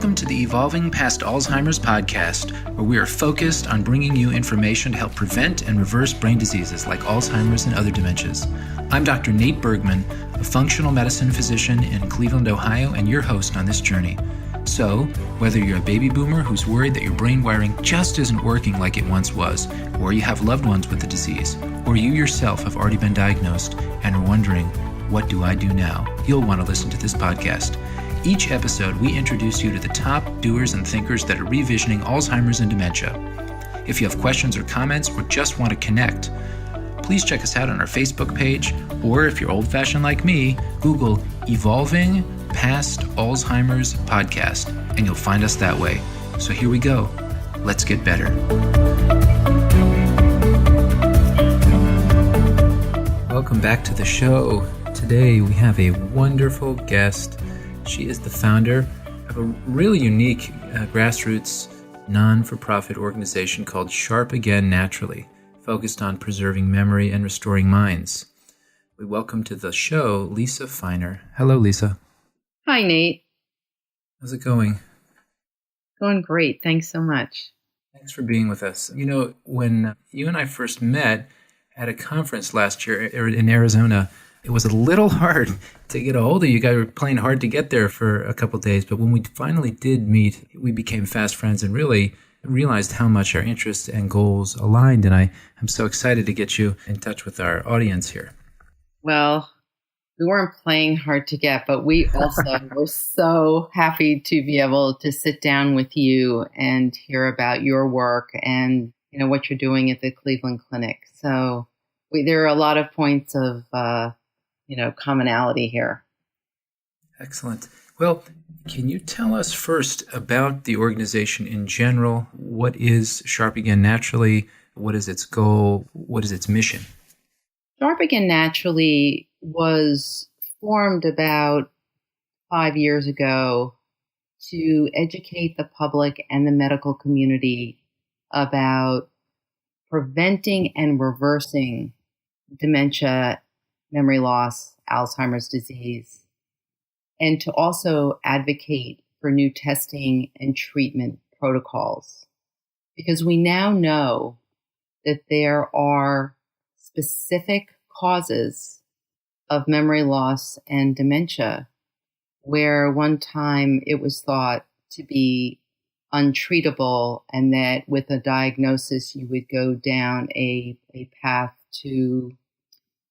Welcome to the Evolving Past Alzheimer's podcast, where we are focused on bringing you information to help prevent and reverse brain diseases like Alzheimer's and other dementias. I'm Dr. Nate Bergman, a functional medicine physician in Cleveland, Ohio, and your host on this journey. So, whether you're a baby boomer who's worried that your brain wiring just isn't working like it once was, or you have loved ones with the disease, or you yourself have already been diagnosed and are wondering, what do I do now? You'll want to listen to this podcast. Each episode, we introduce you to the top doers and thinkers that are revisioning Alzheimer's and dementia. If you have questions or comments or just want to connect, please check us out on our Facebook page, or if you're old-fashioned like me, Google Evolving Past Alzheimer's Podcast, and you'll find us that way. So here we go. Let's get better. Welcome back to the show. Today we have a wonderful guest. She is the founder of a really unique grassroots non-for-profit organization called Sharp Again Naturally, focused on preserving memory and restoring minds. We welcome to the show Lisa Feiner. Hello, Lisa. Hi, Nate. How's it going? Going great. Thanks so much. Thanks for being with us. You know, when you and I first met at a conference last year in Arizona, it was a little hard to get a hold of you. You guys were playing hard to get there for a couple of days, but when we finally did meet, we became fast friends and really realized how much our interests and goals aligned, and I'm so excited to get you in touch with our audience here. Well, we weren't playing hard to get, but we also were so happy to be able to sit down with you and hear about your work and what you're doing at the Cleveland Clinic. So there are a lot of points of commonality here. Excellent. Well, can you tell us first about the organization in general? What is Sharp Again Naturally? What is its goal? What is its mission? Sharp Again Naturally was formed about 5 years ago to educate the public and the medical community about preventing and reversing dementia, memory loss, Alzheimer's disease, and to also advocate for new testing and treatment protocols. Because we now know that there are specific causes of memory loss and dementia where one time it was thought to be untreatable, and that with a diagnosis you would go down a path to,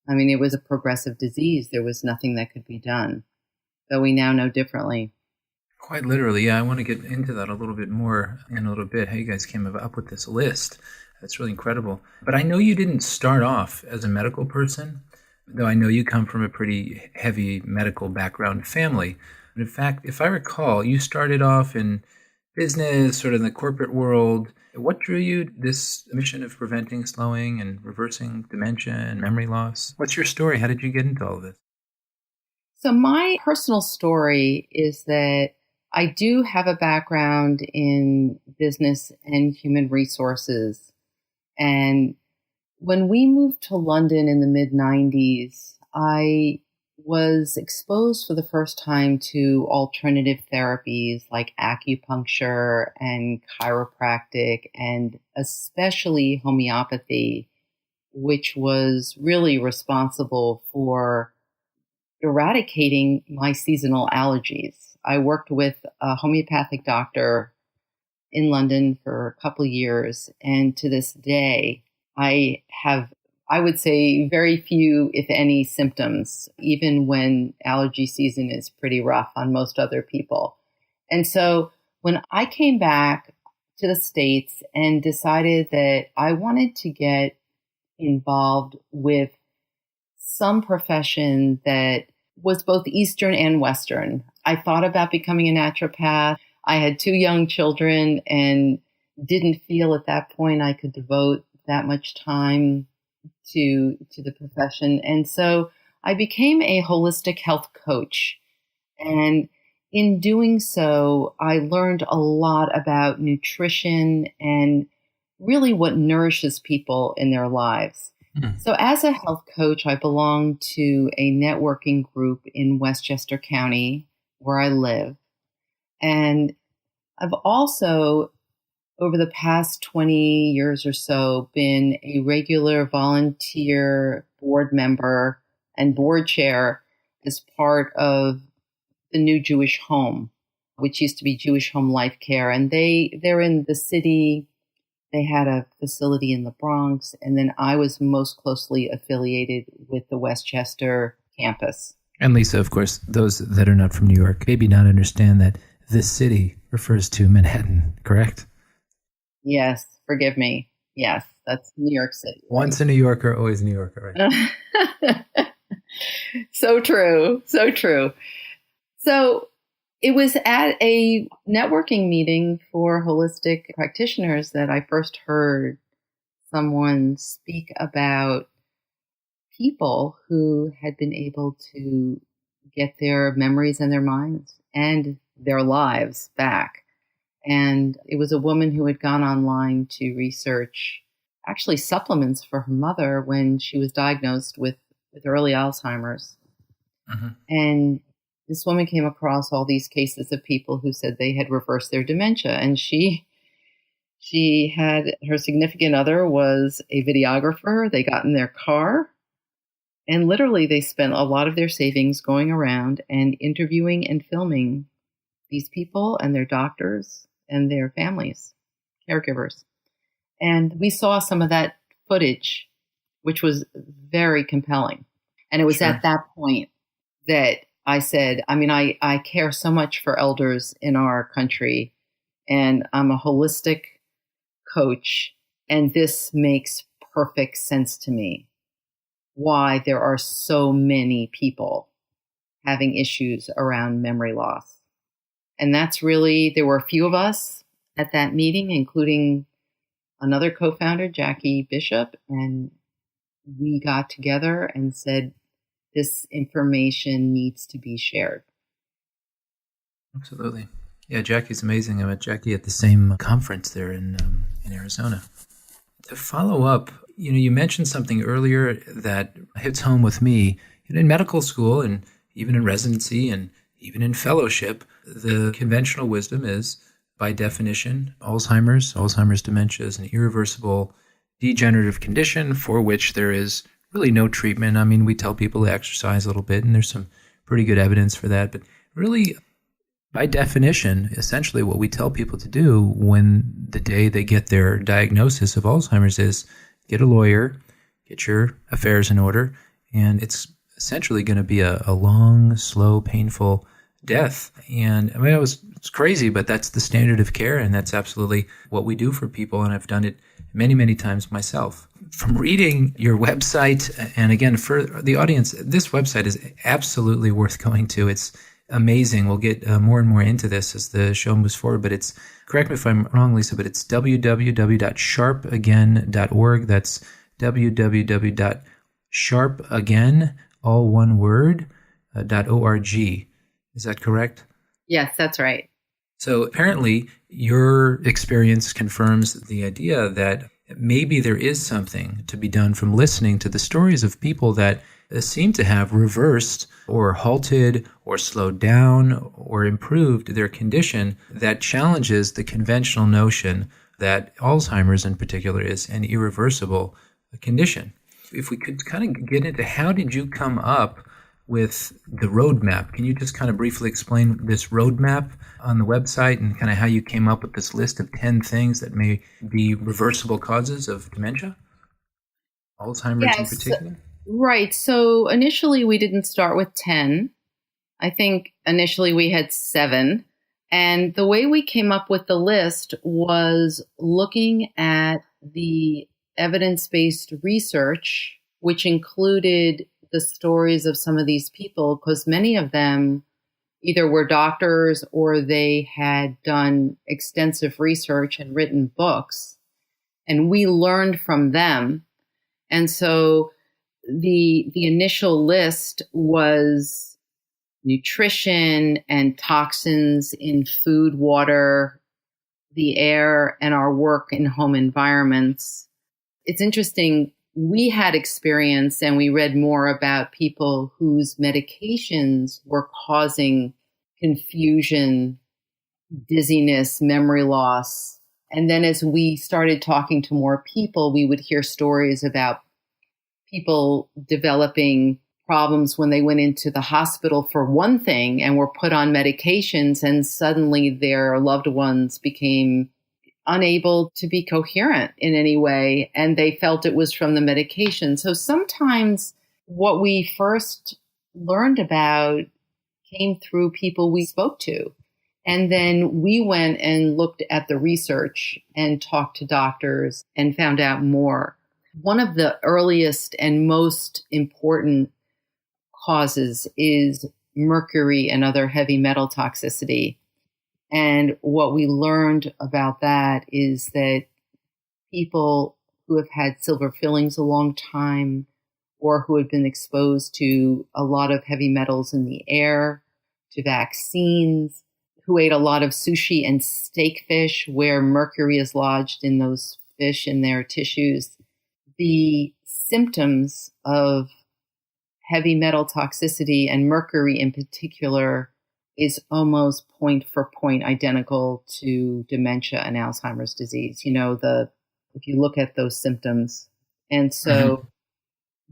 it was a progressive disease. There was nothing that could be done. But we now know differently. Quite literally, yeah. I want to get into that a little bit more in a little bit, how you guys came up with this list. That's really incredible. But I know you didn't start off as a medical person, though I know you come from a pretty heavy medical background family. But in fact, if I recall, you started off in business, sort of in the corporate world. What drew you this mission of preventing, slowing, and reversing dementia and memory loss? What's your story? How did you get into all of this? So my personal story is that I do have a background in business and human resources. And when we moved to London in the mid-90s, I was exposed for the first time to alternative therapies like acupuncture and chiropractic, and especially homeopathy, which was really responsible for eradicating my seasonal allergies. I worked with a homeopathic doctor in London for a couple of years, and to this day, I have, I would say, very few, if any, symptoms, even when allergy season is pretty rough on most other people. And so when I came back to the States and decided that I wanted to get involved with some profession that was both Eastern and Western, I thought about becoming a naturopath. I had 2 young children and didn't feel at that point I could devote that much time to the profession. And so I became a holistic health coach. And in doing so, I learned a lot about nutrition and really what nourishes people in their lives. So as a health coach, I belong to a networking group in Westchester County where I live. And I've also, over the past 20 years or so, been a regular volunteer board member and board chair as part of the new Jewish Home, which used to be Jewish Home Life Care. And they're in the city. They had a facility in the Bronx. And then I was most closely affiliated with the Westchester campus. And Lisa, of course, those that are not from New York maybe not understand that this city refers to Manhattan, correct? Yes, forgive me. Yes, that's New York City. Right? Once a New Yorker, always a New Yorker, right? So true. So true. So it was at a networking meeting for holistic practitioners that I first heard someone speak about people who had been able to get their memories and their minds and their lives back. And it was a woman who had gone online to research actually supplements for her mother when she was diagnosed with early Alzheimer's. Mm-hmm. And this woman came across all these cases of people who said they had reversed their dementia. And she had, her significant other was a videographer. They got in their car and literally they spent a lot of their savings going around and interviewing and filming these people and their doctors and their families, caregivers. And we saw some of that footage, which was very compelling. And it was at that point that I said, I mean, I care so much for elders in our country, and I'm a holistic coach, and this makes perfect sense to me. Why there are so many people having issues around memory loss. And that's really, there were a few of us at that meeting, including another co-founder, Jackie Bishop, and we got together and said, this information needs to be shared. Absolutely. Yeah, Jackie's amazing. I met Jackie at the same conference there in Arizona. To follow up, you mentioned something earlier that hits home with me. In medical school and even in residency and even in fellowship, the conventional wisdom is, by definition, Alzheimer's dementia is an irreversible degenerative condition for which there is really no treatment. I mean, we tell people to exercise a little bit, and there's some pretty good evidence for that. But really, by definition, essentially what we tell people to do when the day they get their diagnosis of Alzheimer's is get a lawyer, get your affairs in order, and it's essentially going to be a long, slow, painful death. And I mean, it's crazy, but that's the standard of care, and that's absolutely what we do for people, and I've done it many, many times myself. From reading your website, and again, for the audience, this website is absolutely worth going to. It's amazing. We'll get more and more into this as the show moves forward, but it's, correct me if I'm wrong, Lisa, but it's www.sharpagain.org. That's www.sharpagain, all one word, .org. Is that correct? Yes, that's right. So apparently your experience confirms the idea that maybe there is something to be done from listening to the stories of people that seem to have reversed or halted or slowed down or improved their condition that challenges the conventional notion that Alzheimer's in particular is an irreversible condition. If we could kind of get into how did you come up with the roadmap? Can you just kind of briefly explain this roadmap on the website and kind of how you came up with this list of 10 things that may be reversible causes of dementia? Alzheimer's in particular? Right. So initially we didn't start with 10. I think initially we had 7. And the way we came up with the list was looking at the evidence-based research, which included the stories of some of these people, because many of them either were doctors or they had done extensive research and written books, and we learned from them. And so the initial list was nutrition and toxins in food, water, the air, and our work in home environments. It's interesting. We had experience and we read more about people whose medications were causing confusion dizziness, memory loss. And then as we started talking to more people, we would hear stories about people developing problems when they went into the hospital for one thing and were put on medications, and suddenly their loved ones became unable to be coherent in any way, and they felt it was from the medication. So sometimes what we first learned about came through people we spoke to. And then we went and looked at the research and talked to doctors and found out more. One of the earliest and most important causes is mercury and other heavy metal toxicity. And what we learned about that is that people who have had silver fillings a long time, or who had been exposed to a lot of heavy metals in the air, to vaccines, who ate a lot of sushi and steak fish where mercury is lodged in those fish in their tissues, the symptoms of heavy metal toxicity and mercury in particular is almost point for point identical to dementia and Alzheimer's disease. If you look at those symptoms. And so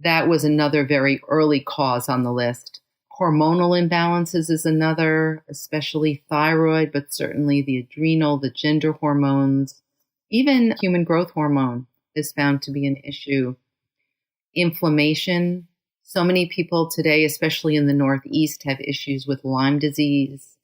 that was another very early cause on the list. Hormonal imbalances is another, especially thyroid, but certainly the adrenal, the gender hormones, even human growth hormone is found to be an issue. Inflammation. So many people today, especially in the Northeast, have issues with Lyme disease,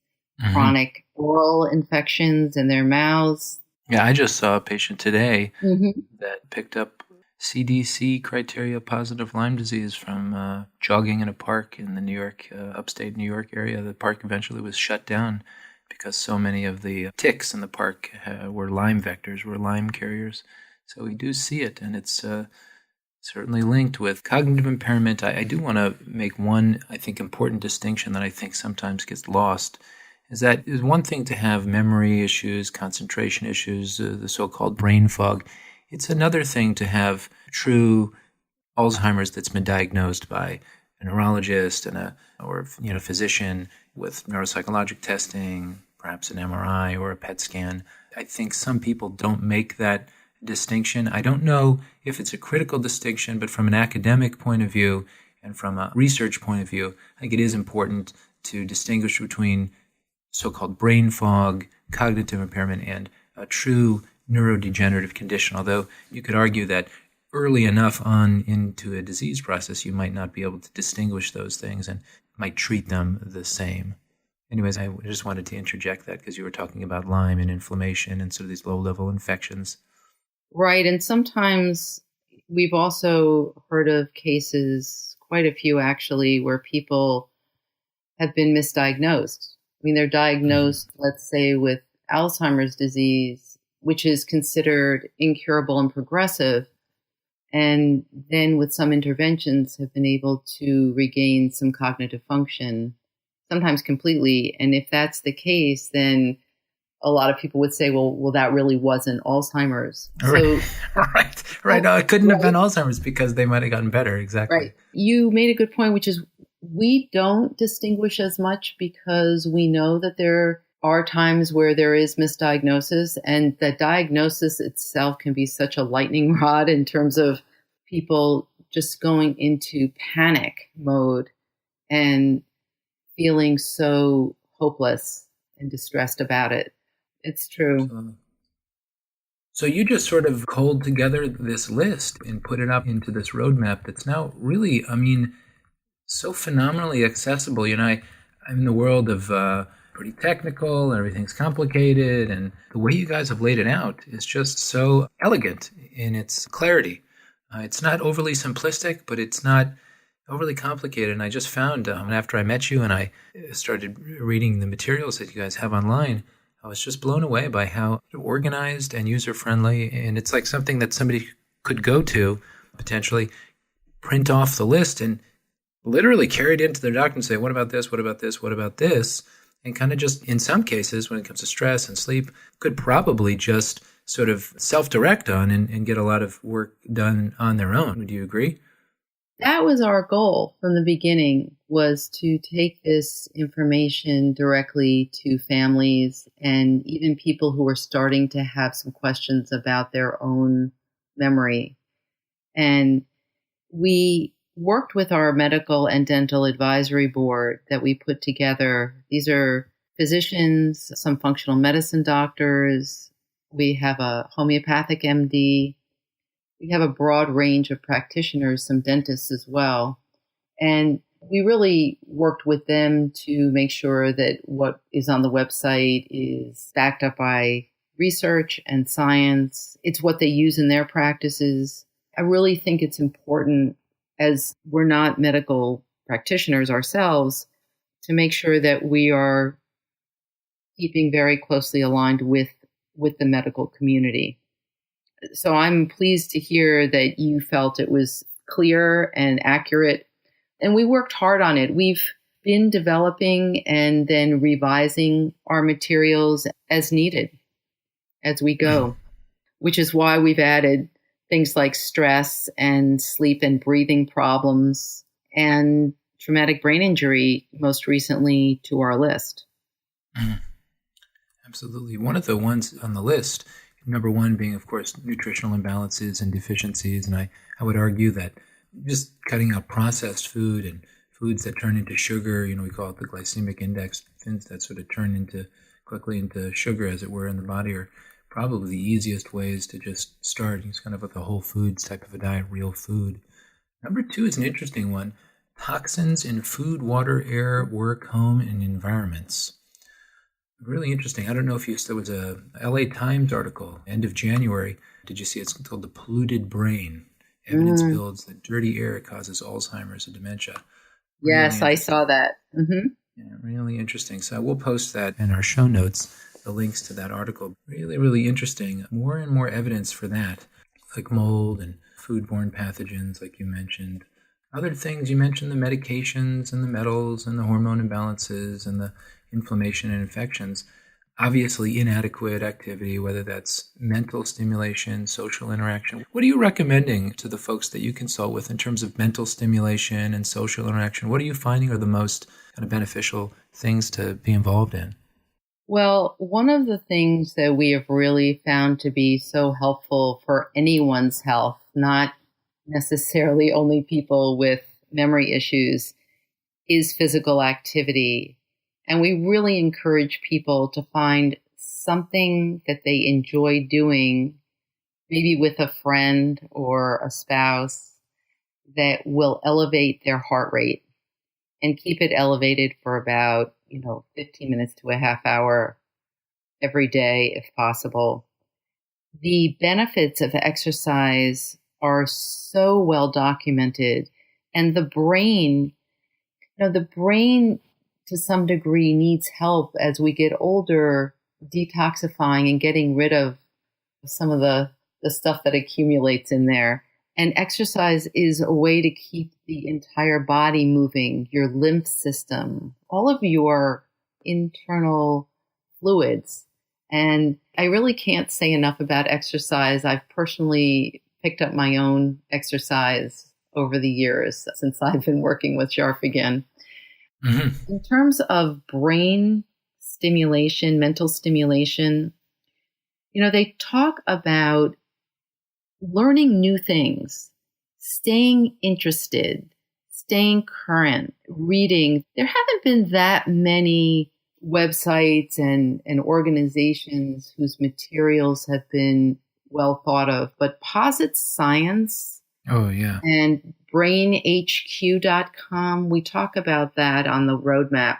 chronic oral infections in their mouths. Yeah, I just saw a patient today that picked up CDC criteria positive Lyme disease from jogging in a park in the New York, upstate New York area. The park eventually was shut down because so many of the ticks in the park were Lyme vectors, were Lyme carriers. So we do see it, and it's certainly linked with cognitive impairment. I do want to make one, I think, important distinction that I think sometimes gets lost, is that it's one thing to have memory issues, concentration issues, the so-called brain fog. It's another thing to have true Alzheimer's that's been diagnosed by a neurologist and or physician with neuropsychologic testing, perhaps an MRI or a PET scan. I think some people don't make that distinction. I don't know if it's a critical distinction, but from an academic point of view and from a research point of view, I think it is important to distinguish between so-called brain fog, cognitive impairment, and a true neurodegenerative condition, although you could argue that early enough on into a disease process, you might not be able to distinguish those things and might treat them the same. Anyways, I just wanted to interject that because you were talking about Lyme and inflammation and sort of these low-level infections. Right. And sometimes we've also heard of cases, quite a few actually, where people have been misdiagnosed. I mean, they're diagnosed, let's say, with Alzheimer's disease, which is considered incurable and progressive, and then with some interventions have been able to regain some cognitive function, sometimes completely. And if that's the case, then a lot of people would say, well, that really wasn't Alzheimer's. Right. Right. No, it couldn't have been Alzheimer's because they might have gotten better. Exactly. Right. You made a good point, which is we don't distinguish as much because we know that there are times where there is misdiagnosis, and the diagnosis itself can be such a lightning rod in terms of people just going into panic mode and feeling so hopeless and distressed about it. It's true. So you just sort of culled together this list and put it up into this roadmap that's now really, so phenomenally accessible. I'm in the world of pretty technical, everything's complicated, and the way you guys have laid it out is just so elegant in its clarity. It's not overly simplistic, but it's not overly complicated. And I just found after I met you and I started reading the materials that you guys have online, I was just blown away by how organized and user-friendly, and it's like something that somebody could go to, potentially print off the list and literally carry it into their doctor and say, what about this, what about this, what about this? And kind of just, in some cases, when it comes to stress and sleep, could probably just sort of self-direct on and get a lot of work done on their own. Would you agree? That was our goal from the beginning, was to take this information directly to families and even people who were starting to have some questions about their own memory. And we worked with our medical and dental advisory board that we put together. These are physicians, some functional medicine doctors. We have a homeopathic MD. We have a broad range of practitioners, some dentists as well. And we really worked with them to make sure that what is on the website is backed up by research and science. It's what they use in their practices. I really think it's important, as we're not medical practitioners ourselves, to make sure that we are keeping very closely aligned with the medical community. So I'm pleased to hear that you felt it was clear and accurate. And we worked hard on it. We've been developing and then revising our materials as needed as we go, which is why we've added things like stress and sleep and breathing problems and traumatic brain injury most recently to our list. Absolutely. One of the ones on the list, number one being, of course, nutritional imbalances and deficiencies. And I would argue that just cutting out processed food and foods that turn into sugar, we call it the glycemic index, things that sort of turn quickly into sugar, as it were, in the body, are probably the easiest ways to just start. It's kind of like a whole foods type of a diet, real food. Number two is an interesting one. Toxins in food, water, air, work, home, and environments. Really interesting. I don't know if there was a LA Times article, end of January. Did you see it? It's called The Polluted Brain. Evidence builds that dirty air causes Alzheimer's and dementia. Yes, I saw that. Mm-hmm. Yeah, really interesting. So we'll post that in our show notes, the links to that article. Really, really interesting. More and more evidence for that, like mold and foodborne pathogens, like you mentioned. Other things, you mentioned the medications and the metals and the hormone imbalances and the inflammation and infections. Obviously, inadequate activity, whether that's mental stimulation, social interaction. What are you recommending to the folks that you consult with in terms of mental stimulation and social interaction? What are you finding are the most kind of beneficial things to be involved in? Well, one of the things that we have really found to be so helpful for anyone's health, not necessarily only people with memory issues, is physical activity. And we really encourage people to find something that they enjoy doing, maybe with a friend or a spouse, that will elevate their heart rate and keep it elevated for about, 15 minutes to a half hour every day, if possible. The benefits of exercise are so well documented, and the brain to some degree needs help as we get older, detoxifying and getting rid of some of the stuff that accumulates in there. And exercise is a way to keep the entire body moving, your lymph system, all of your internal fluids. And I really can't say enough about exercise. I've personally picked up my own exercise over the years since I've been working with Sharp again. Mm-hmm. In terms of brain stimulation, mental stimulation, they talk about learning new things, staying interested, staying current, reading. There haven't been that many websites and organizations whose materials have been well thought of, but Posit Science and brainhq.com, we talk about that on the roadmap.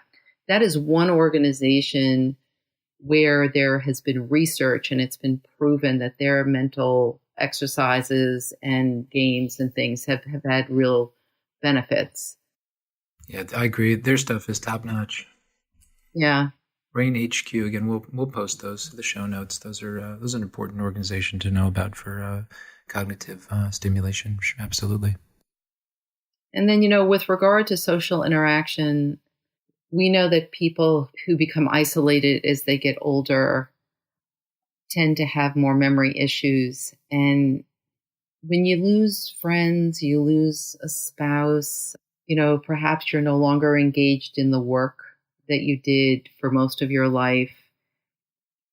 That is one organization where there has been research and it's been proven that their mental exercises and games and things have had real benefits. Yeah, I agree. Their stuff is top notch. Yeah. Brain HQ, again, we'll post those to the show notes. Those are an important organization to know about for cognitive stimulation. Absolutely. And then, with regard to social interaction, we know that people who become isolated as they get older tend to have more memory issues. And when you lose friends, you lose a spouse, Perhaps you're no longer engaged in the work that you did for most of your life.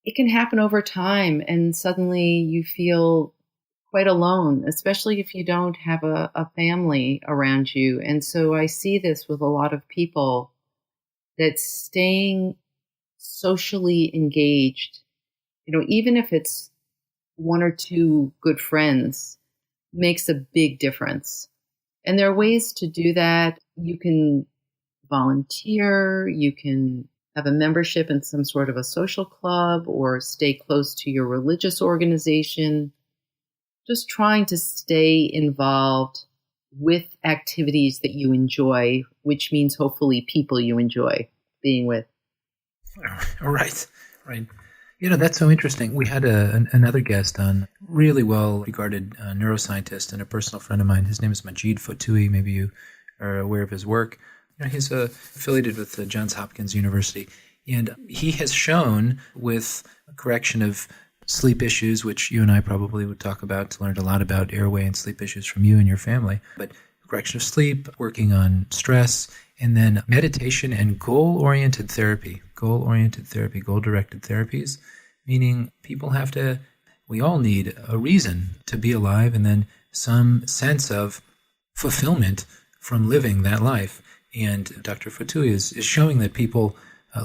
It can happen over time, and suddenly you feel quite alone, especially if you don't have a family around you. And so I see this with a lot of people, that staying socially engaged, even if it's one or two good friends, makes a big difference. And there are ways to do that. You can volunteer, you can have a membership in some sort of a social club, or stay close to your religious organization. Just trying to stay involved with activities that you enjoy, which means hopefully people you enjoy being with. Right. That's so interesting. We had another guest on, really well-regarded neuroscientist and a personal friend of mine. His name is Majid Fotoui. Maybe you are aware of his work. He's affiliated with Johns Hopkins University, and he has shown, with a correction of sleep issues, which you and I probably would talk about, learned a lot about airway and sleep issues from you and your family, but correction of sleep, working on stress, and then meditation and goal-directed therapies, meaning we all need a reason to be alive, and then some sense of fulfillment from living that life. And Dr. Fotoui is showing that people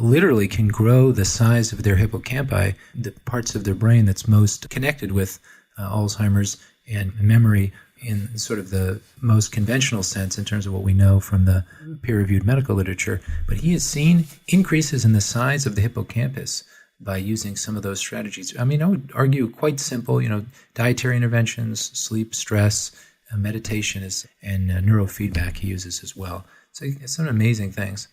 literally can grow the size of their hippocampi, the parts of their brain that's most connected with Alzheimer's and memory, in sort of the most conventional sense in terms of what we know from the peer-reviewed medical literature. But he has seen increases in the size of the hippocampus by using some of those strategies. I mean, I would argue quite simple, dietary interventions, sleep, stress, meditation, and neurofeedback he uses as well. So it's some amazing things.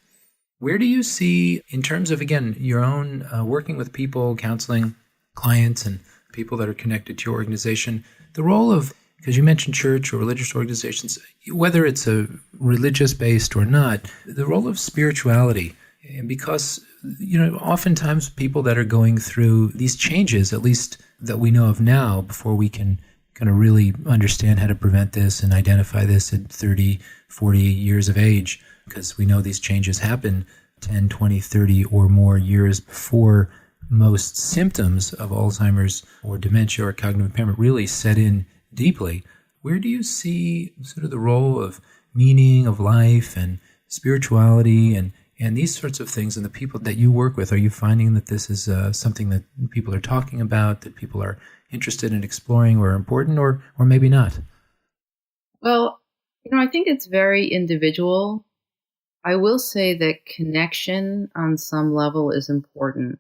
Where do you see, in terms of, again, your own working with people, counseling clients and people that are connected to your organization, the role of, because you mentioned church or religious organizations, whether it's a religious-based or not, the role of spirituality? And because, oftentimes people that are going through these changes, at least that we know of now, before we can kind of really understand how to prevent this and identify this at 30, 40 years of age, because we know these changes happen 10, 20, 30 or more years before most symptoms of Alzheimer's or dementia or cognitive impairment really set in deeply. Where do you see sort of the role of meaning of life and spirituality and these sorts of things in the people that you work with? Are you finding that this is something that people are talking about, that people are interested in exploring or important, or maybe not? Well, I think it's very individual. I will say that connection on some level is important.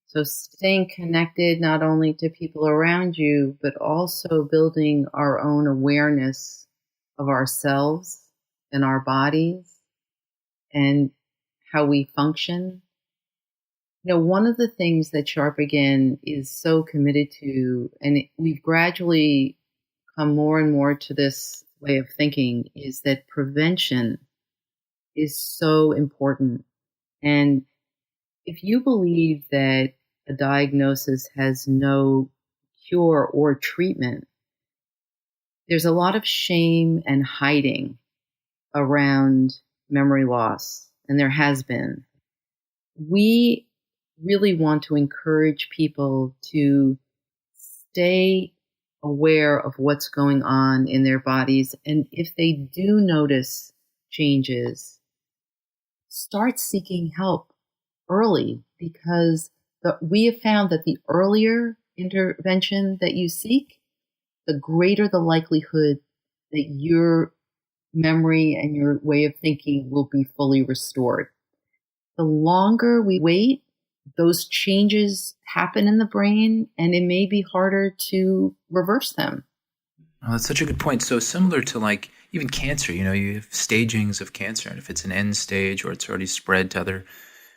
So staying connected not only to people around you, but also building our own awareness of ourselves and our bodies and how we function. One of the things that Sharp Again is so committed to, and we've gradually come more and more to this way of thinking, is that prevention is so important. And if you believe that a diagnosis has no cure or treatment, there's a lot of shame and hiding around memory loss, and there has been. We really want to encourage people to stay aware of what's going on in their bodies, and if they do notice changes, start seeking help early, because we have found that the earlier intervention that you seek, the greater the likelihood that your memory and your way of thinking will be fully restored. The longer we wait, those changes happen in the brain, and it may be harder to reverse them. Oh, that's such a good point. So similar to even cancer, you have stagings of cancer, and if it's an end stage or it's already spread to other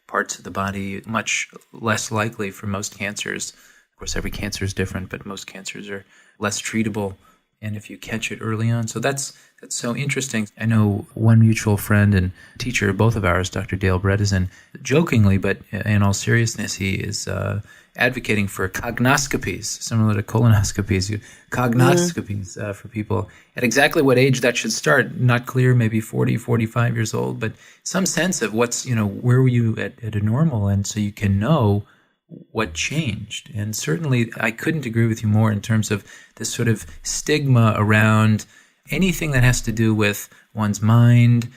parts of the body, much less likely for most cancers. Of course, every cancer is different, but most cancers are less treatable and if you catch it early on. So that's so interesting. I know one mutual friend and teacher, both of ours, Dr. Dale Bredesen, jokingly, but in all seriousness, he is advocating for cognoscopies, similar to colonoscopies, cognoscopies for people at exactly what age that should start. Not clear, maybe 40, 45 years old, but some sense of what's, where were you at a normal, and so you can know what changed. And certainly I couldn't agree with you more in terms of this sort of stigma around anything that has to do with one's mind,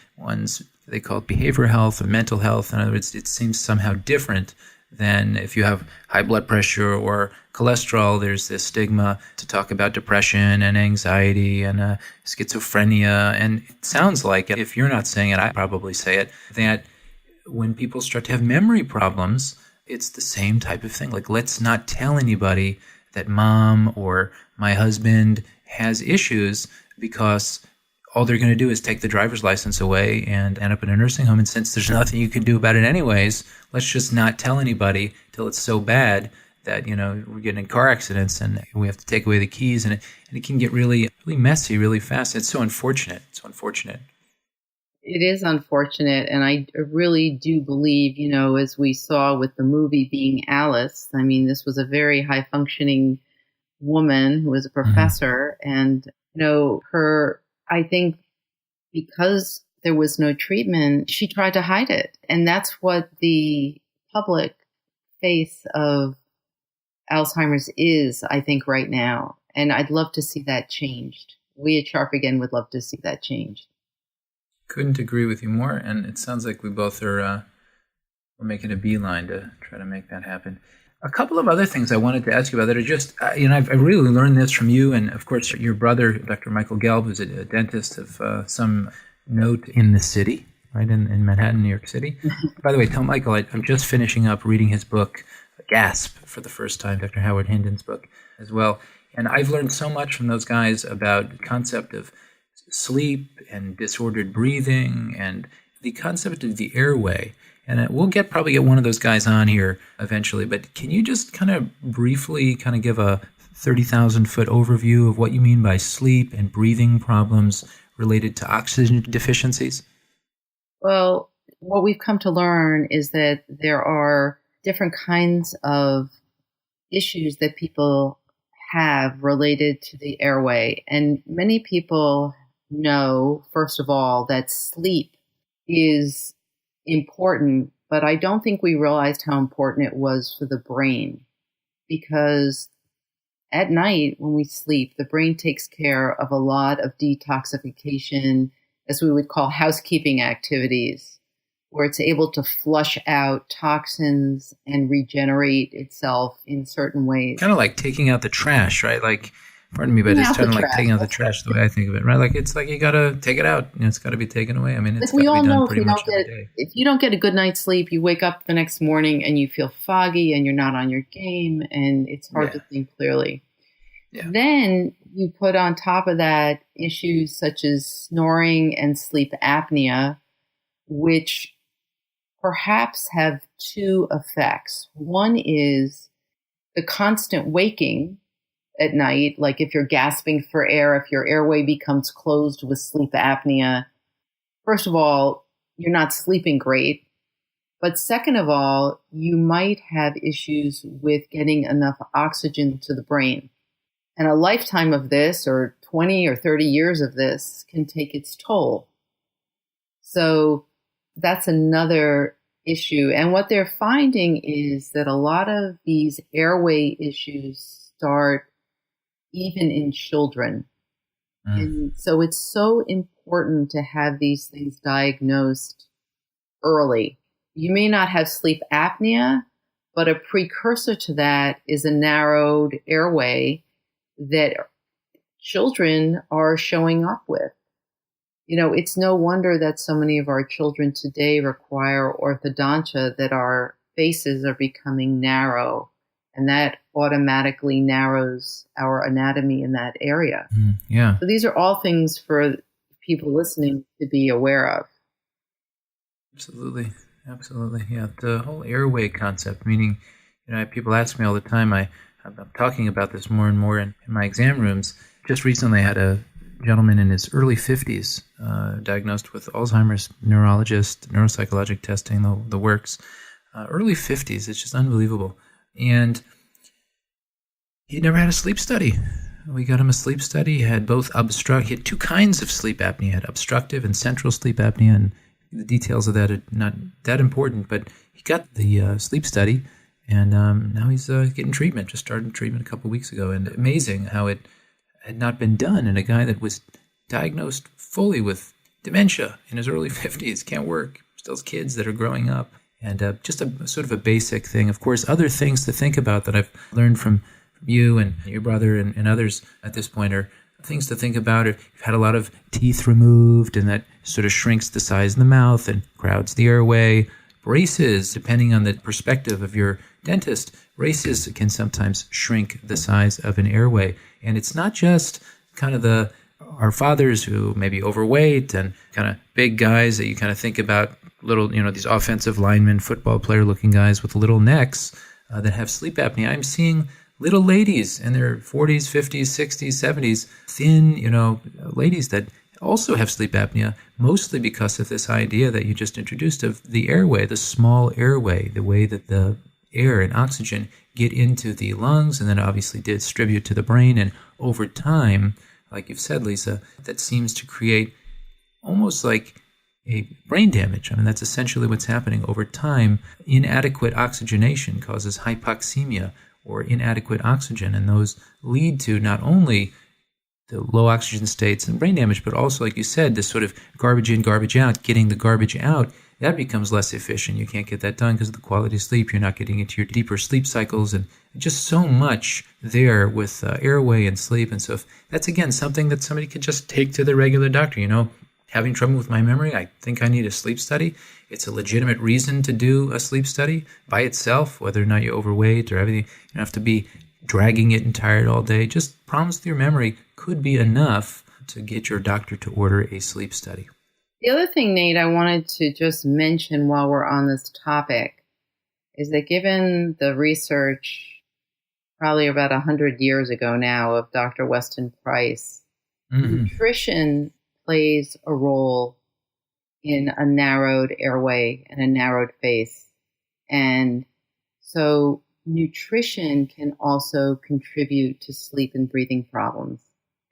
they call it behavioral health or mental health. In other words, it seems somehow different than if you have high blood pressure or cholesterol. There's this stigma to talk about depression and anxiety and schizophrenia. And it sounds like, if you're not saying it, I probably say it, that when people start to have memory problems, it's the same type of thing. Like, let's not tell anybody that mom or my husband has issues, because all they're going to do is take the driver's license away and end up in a nursing home. And since there's nothing you can do about it anyways, let's just not tell anybody till it's so bad that, we're getting in car accidents and we have to take away the keys, and it can get really, really messy really fast. It's so unfortunate. It is unfortunate. And I really do believe, as we saw with the movie Being Alice, I mean, this was a very high functioning woman who was a professor. And, I think because there was no treatment, she tried to hide it. And that's what the public face of Alzheimer's is, I think, right now. And I'd love to see that changed. We at Sharp Again would love to see that changed. Couldn't agree with you more. And it sounds like we both are we're making a beeline to try to make that happen. A couple of other things I wanted to ask you about that are just, I've really learned this from you, and of course your brother, Dr. Michael Gelb, who's a dentist of some note in the city, right, in Manhattan, New York City. By the way, tell Michael I'm just finishing up reading his book, Gasp, for the first time, Dr. Howard Hinden's book as well. And I've learned so much from those guys about the concept of sleep and disordered breathing and the concept of the airway. And we'll probably get one of those guys on here eventually, but can you just kind of briefly give a 30,000-foot overview of what you mean by sleep and breathing problems related to oxygen deficiencies? Well, what we've come to learn is that there are different kinds of issues that people have related to the airway. And many people know, first of all, that sleep is important, but I don't think we realized how important it was for the brain, because at night when we sleep, the brain takes care of a lot of detoxification, as we would call housekeeping activities, where it's able to flush out toxins and regenerate itself in certain ways. Kind of like taking out the trash, right? Like, pardon me, but it's kind of like taking out the trash, the way I think of it, right? Like, it's like you got to take it out. It's got to be taken away. I mean, it's got to be done pretty much every day. If you don't get a good night's sleep, you wake up the next morning and you feel foggy and you're not on your game and it's hard to think clearly. Yeah. Then you put on top of that issues such as snoring and sleep apnea, which perhaps have two effects. One is the constant waking at night, like if you're gasping for air, if your airway becomes closed with sleep apnea. First of all, you're not sleeping great. But second of all, you might have issues with getting enough oxygen to the brain. And a lifetime of this, or 20 or 30 years of this, can take its toll. So that's another issue. And what they're finding is that a lot of these airway issues start even in children. And so it's so important to have these things diagnosed early. You may not have sleep apnea, but a precursor to that is a narrowed airway that children are showing up with. It's no wonder that so many of our children today require orthodontia, that our faces are becoming narrow, and that automatically narrows our anatomy in that area. Yeah. So these are all things for people listening to be aware of. Absolutely. Yeah. The whole airway concept, meaning, people ask me all the time, I'm talking about this more and more in my exam rooms, Just recently I had a gentleman in his early 50s diagnosed with Alzheimer's, neurologist, neuropsychologic testing, the works. Early 50s, it's just unbelievable. And he never had a sleep study. We got him a sleep study. He had he had two kinds of sleep apnea. He had obstructive and central sleep apnea, and the details of that are not that important, but he got the sleep study, and now he's getting treatment. Just started treatment a couple weeks ago, and amazing how it had not been done in a guy that was diagnosed fully with dementia in his early 50s, can't work, still has kids that are growing up, and just a sort of a basic thing. Of course, other things to think about that I've learned from you and your brother and others at this point are things to think about. If you've had a lot of teeth removed and that sort of shrinks the size of the mouth and crowds the airway. Braces, depending on the perspective of your dentist, braces can sometimes shrink the size of an airway. And it's not just kind of our fathers who may be overweight and kind of big guys that you kind of think about, little, these offensive linemen, football player looking guys with little necks that have sleep apnea. I'm seeing little ladies in their 40s, 50s, 60s, 70s, thin, ladies that also have sleep apnea, mostly because of this idea that you just introduced of the airway, the small airway, the way that the air and oxygen get into the lungs and then obviously distribute to the brain. And over time, like you've said, Lisa, that seems to create almost like a brain damage. I mean, that's essentially what's happening over time. Inadequate oxygenation causes hypoxemia, or inadequate oxygen, and those lead to not only the low oxygen states and brain damage, but also, like you said, this sort of garbage in, garbage out, getting the garbage out, that becomes less efficient. You can't get that done because of the quality of sleep. You're not getting into your deeper sleep cycles, and just so much there with airway and sleep. And so if that's, again, something that somebody could just take to the regular doctor, having trouble with my memory, I think I need a sleep study. It's a legitimate reason to do a sleep study by itself, whether or not you're overweight or everything. You don't have to be dragging it and tired all day. Just problems with your memory could be enough to get your doctor to order a sleep study. The other thing, Nate, I wanted to just mention while we're on this topic is that given the research probably about 100 years ago now of Dr. Weston Price, nutrition plays a role in a narrowed airway and a narrowed face. And so nutrition can also contribute to sleep and breathing problems.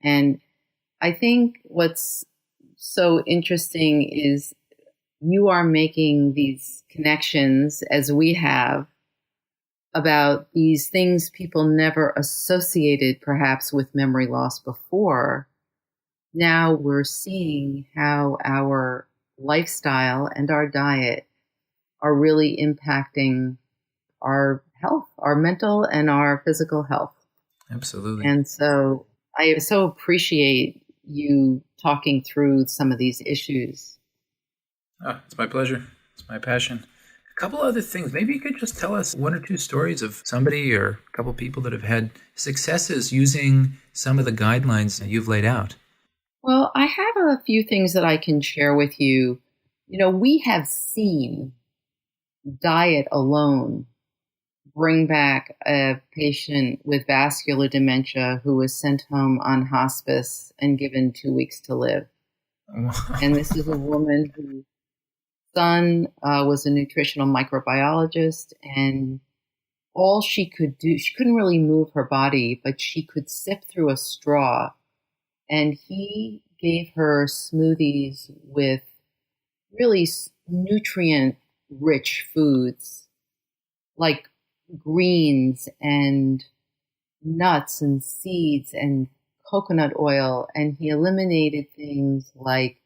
And I think what's so interesting is you are making these connections, as we have, about these things people never associated perhaps with memory loss before. Now we're seeing how our lifestyle and our diet are really impacting our health, our mental and our physical health. Absolutely. And so I so appreciate you talking through some of these issues. Oh, it's my pleasure. It's my passion. A couple other things. Maybe you could just tell us one or two stories of somebody or a couple people that have had successes using some of the guidelines that you've laid out. Well, I have a few things that I can share with you. We have seen diet alone bring back a patient with vascular dementia who was sent home on hospice and given 2 weeks to live. Wow. And this is a woman whose son was a nutritional microbiologist, and all she could do, she couldn't really move her body, but she could sip through a straw. And he gave her smoothies with really nutrient-rich foods like greens and nuts and seeds and coconut oil. And he eliminated things like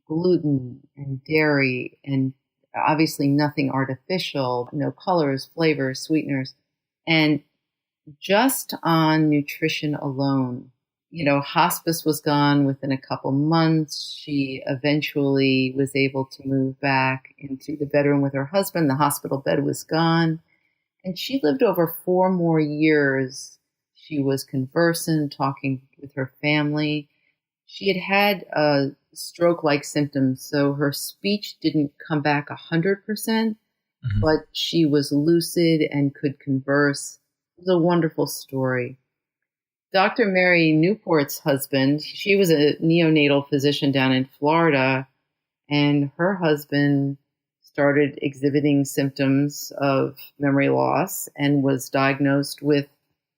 gluten and dairy and obviously nothing artificial, no colors, flavors, sweeteners. And just on nutrition alone, hospice was gone within a couple months. She eventually was able to move back into the bedroom with her husband. The hospital bed was gone. And she lived over 4 more years. She was conversant, talking with her family. She had stroke-like symptoms, so her speech didn't come back 100%, but she was lucid and could converse. It was a wonderful story. Dr. Mary Newport's husband, she was a neonatal physician down in Florida, and her husband started exhibiting symptoms of memory loss and was diagnosed with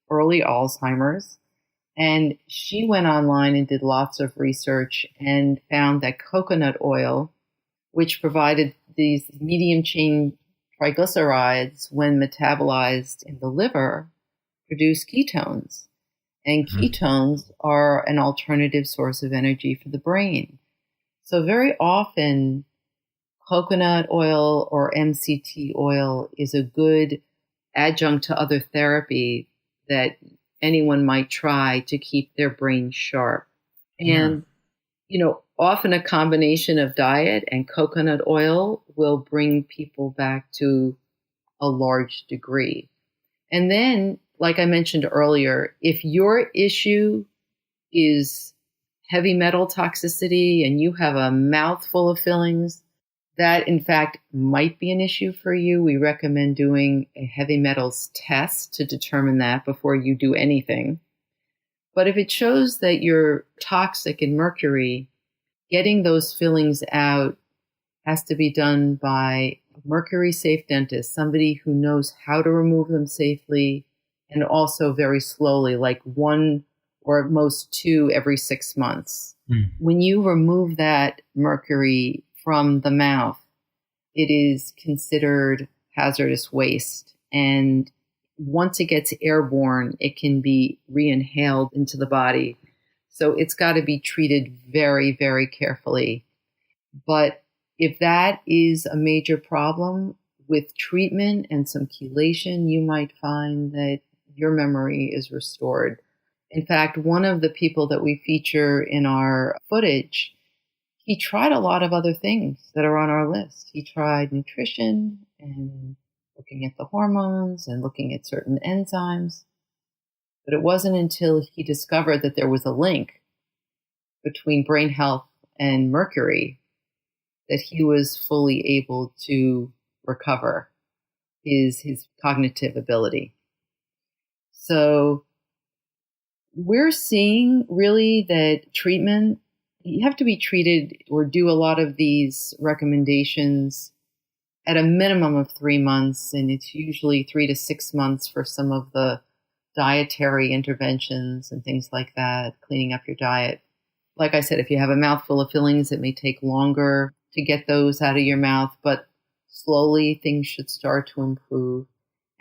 early Alzheimer's. And she went online and did lots of research and found that coconut oil, which provided these medium chain triglycerides when metabolized in the liver, produce ketones. And ketones are an alternative source of energy for the brain. So very often, coconut oil or MCT oil is a good adjunct to other therapy that anyone might try to keep their brain sharp. And, often a combination of diet and coconut oil will bring people back to a large degree. And then, like I mentioned earlier, if your issue is heavy metal toxicity and you have a mouthful of fillings, that in fact might be an issue for you. We recommend doing a heavy metals test to determine that before you do anything. But if it shows that you're toxic in mercury, getting those fillings out has to be done by a mercury-safe dentist, somebody who knows how to remove them safely and also very slowly, like 1 or at most 2 every 6 months. When you remove that mercury from the mouth, it is considered hazardous waste. And once it gets airborne, it can be re-inhaled into the body. So it's got to be treated very, very carefully. But if that is a major problem, with treatment and some chelation, you might find that your memory is restored. In fact, one of the people that we feature in our footage, he tried a lot of other things that are on our list. He tried nutrition and looking at the hormones and looking at certain enzymes. But it wasn't until he discovered that there was a link between brain health and mercury that he was fully able to recover his cognitive ability. So we're seeing really that treatment, you have to be treated or do a lot of these recommendations at a minimum of 3 months, and it's usually 3 to 6 months for some of the dietary interventions and things like that, cleaning up your diet. Like I said, if you have a mouthful of fillings, it may take longer to get those out of your mouth, but slowly things should start to improve.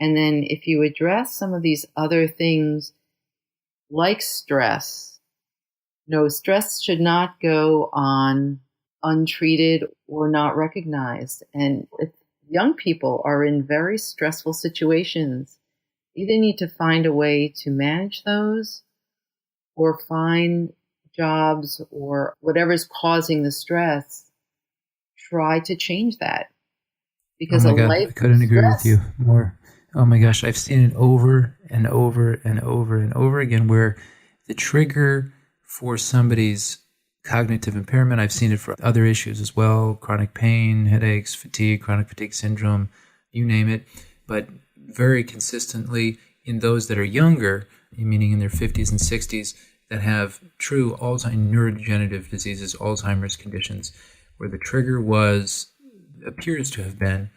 And then if you address some of these other things like stress, stress should not go on untreated or not recognized. And if young people are in very stressful situations, either need to find a way to manage those or find jobs or whatever's causing the stress, try to change that. Because oh my God, I couldn't agree with you more. Oh my gosh, I've seen it over and over and over and over again where the trigger for somebody's cognitive impairment, I've seen it for other issues as well, chronic pain, headaches, fatigue, chronic fatigue syndrome, you name it, but very consistently in those that are younger, meaning in their 50s and 60s, that have true neurodegenerative diseases, Alzheimer's conditions, where the trigger appears to have been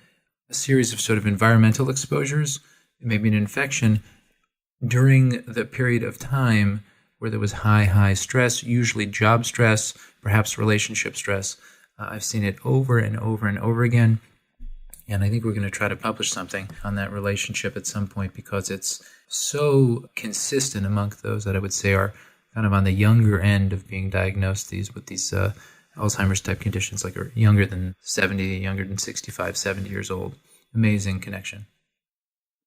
a series of sort of environmental exposures, maybe an infection during the period of time where there was high stress, usually job stress, perhaps relationship stress. I've seen it over and over and over again. And I think we're going to try to publish something on that relationship at some point because it's so consistent among those that I would say are kind of on the younger end of being diagnosed with these Alzheimer's type conditions, like are younger than 70, younger than 65, 70 years old. Amazing connection.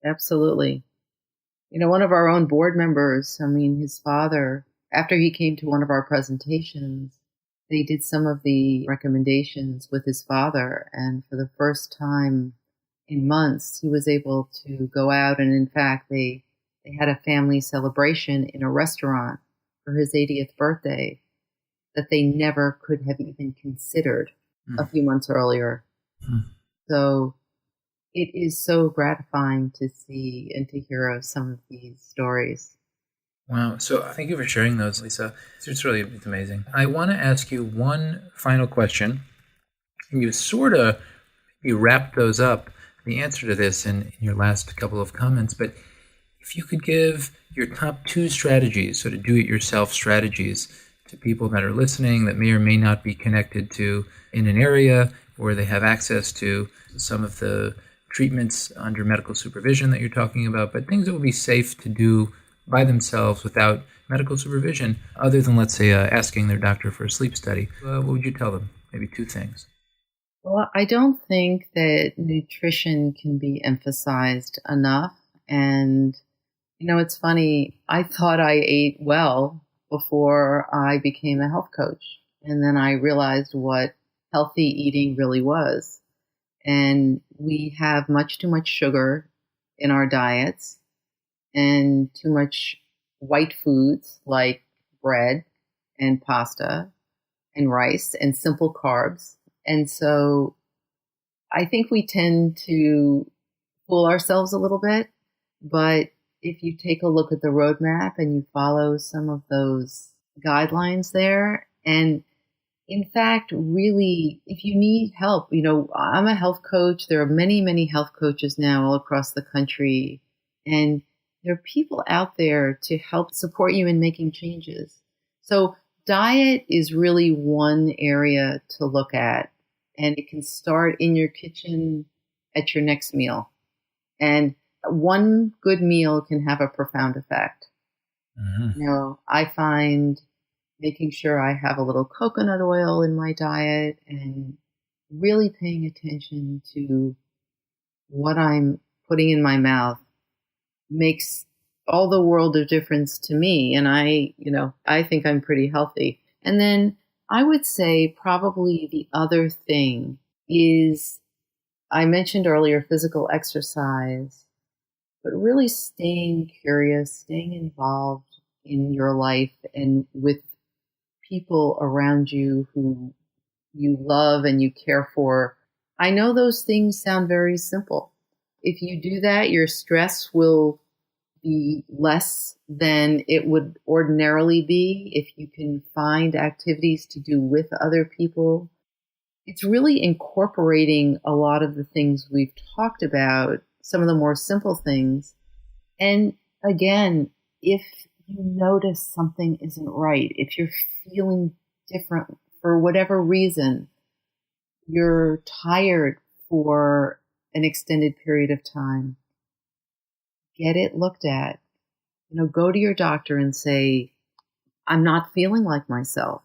Absolutely. One of our own board members, his father, after he came to one of our presentations, they did some of the recommendations with his father. And for the first time in months, he was able to go out. And in fact, they had a family celebration in a restaurant for his 80th birthday that they never could have even considered a few months earlier. So it is so gratifying to see and to hear of some of these stories. Wow. So thank you for sharing those, Lisa. It's amazing. I want to ask you one final question. You wrapped those up, the answer to this in your last couple of comments, but if you could give your top two strategies, sort of do-it-yourself strategies, to people that are listening that may or may not be connected to in an area where they have access to some of the treatments under medical supervision that you're talking about, but things that would be safe to do by themselves without medical supervision, other than, let's say, asking their doctor for a sleep study, what would you tell them? Maybe two things. Well, I don't think that nutrition can be emphasized enough. And, it's funny. I thought I ate well before I became a health coach. And then I realized what healthy eating really was. And we have much too much sugar in our diets and too much white foods like bread and pasta and rice and simple carbs. And so I think we tend to fool ourselves a little bit, but if you take a look at the roadmap and you follow some of those guidelines there, and in fact, really, if you need help, I'm a health coach. There are many, many health coaches now all across the country, and there are people out there to help support you in making changes. So diet is really one area to look at, and it can start in your kitchen at your next meal. And one good meal can have a profound effect. Mm-hmm. I find making sure I have a little coconut oil in my diet and really paying attention to what I'm putting in my mouth makes all the world of difference to me. And I think I'm pretty healthy. And then I would say probably the other thing is, I mentioned earlier, physical exercise, but really staying curious, staying involved in your life and with people around you who you love and you care for. I know those things sound very simple. If you do that, your stress will be less than it would ordinarily be if you can find activities to do with other people. It's really incorporating a lot of the things we've talked about, some of the more simple things. And again, if you notice something isn't right, if you're feeling different for whatever reason, you're tired for an extended period of time, get it looked at. Go to your doctor and say, I'm not feeling like myself.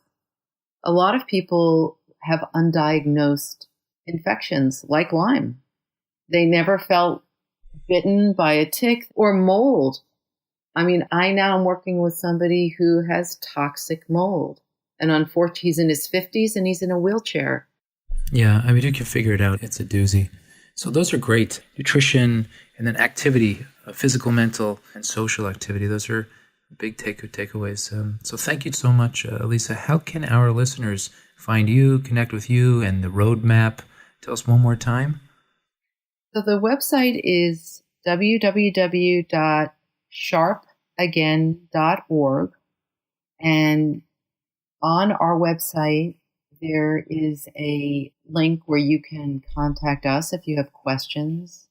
A lot of people have undiagnosed infections like Lyme. They never felt bitten by a tick or mold. I now am working with somebody who has toxic mold. And unfortunately, he's in his 50s and he's in a wheelchair. Yeah, you can figure it out. It's a doozy. So those are great. Nutrition and then activity, physical, mental, and social activity. Those are big takeaways. So thank you so much, Lisa. How can our listeners find you, connect with you, and the roadmap? Tell us one more time. So the website is www.sharpagain.org. And on our website, there is a link where you can contact us if you have questions.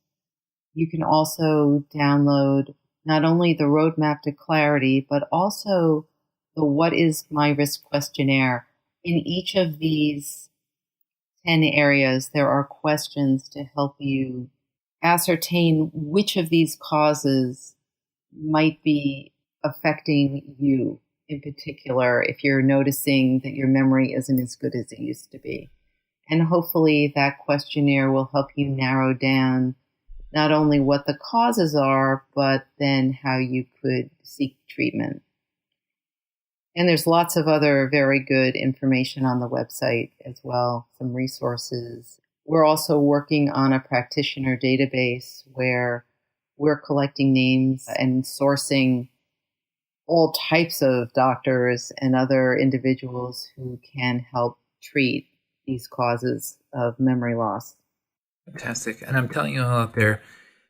You can also download not only the roadmap to clarity, but also the What is My Risk questionnaire. In each of these 10 areas, there are questions to help you ascertain which of these causes might be affecting you in particular, if you're noticing that your memory isn't as good as it used to be. And hopefully that questionnaire will help you narrow down not only what the causes are, but then how you could seek treatment. And there's lots of other very good information on the website as well, some resources. We're also working on a practitioner database where we're collecting names and sourcing all types of doctors and other individuals who can help treat these causes of memory loss. Fantastic. And I'm telling you all out there,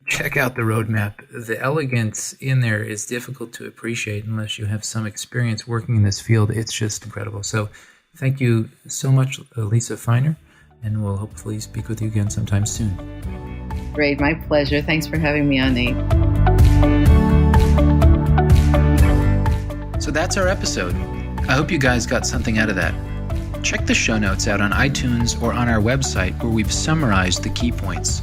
check out the roadmap. The elegance in there is difficult to appreciate unless you have some experience working in this field. It's just incredible. So thank you so much, Lisa Feiner, and we'll hopefully speak with you again sometime soon. Great. My pleasure. Thanks for having me on, Nate. So that's our episode. I hope you guys got something out of that. Check the show notes out on iTunes or on our website where we've summarized the key points.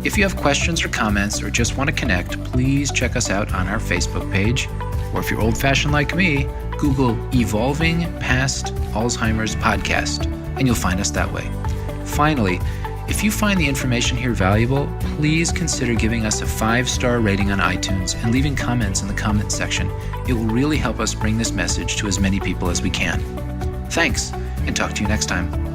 If you have questions or comments or just want to connect, please check us out on our Facebook page. Or if you're old-fashioned like me, Google Evolving Past Alzheimer's Podcast, and you'll find us that way. Finally, if you find the information here valuable, please consider giving us a 5-star rating on iTunes and leaving comments in the comment section. It will really help us bring this message to as many people as we can. Thanks, and talk to you next time.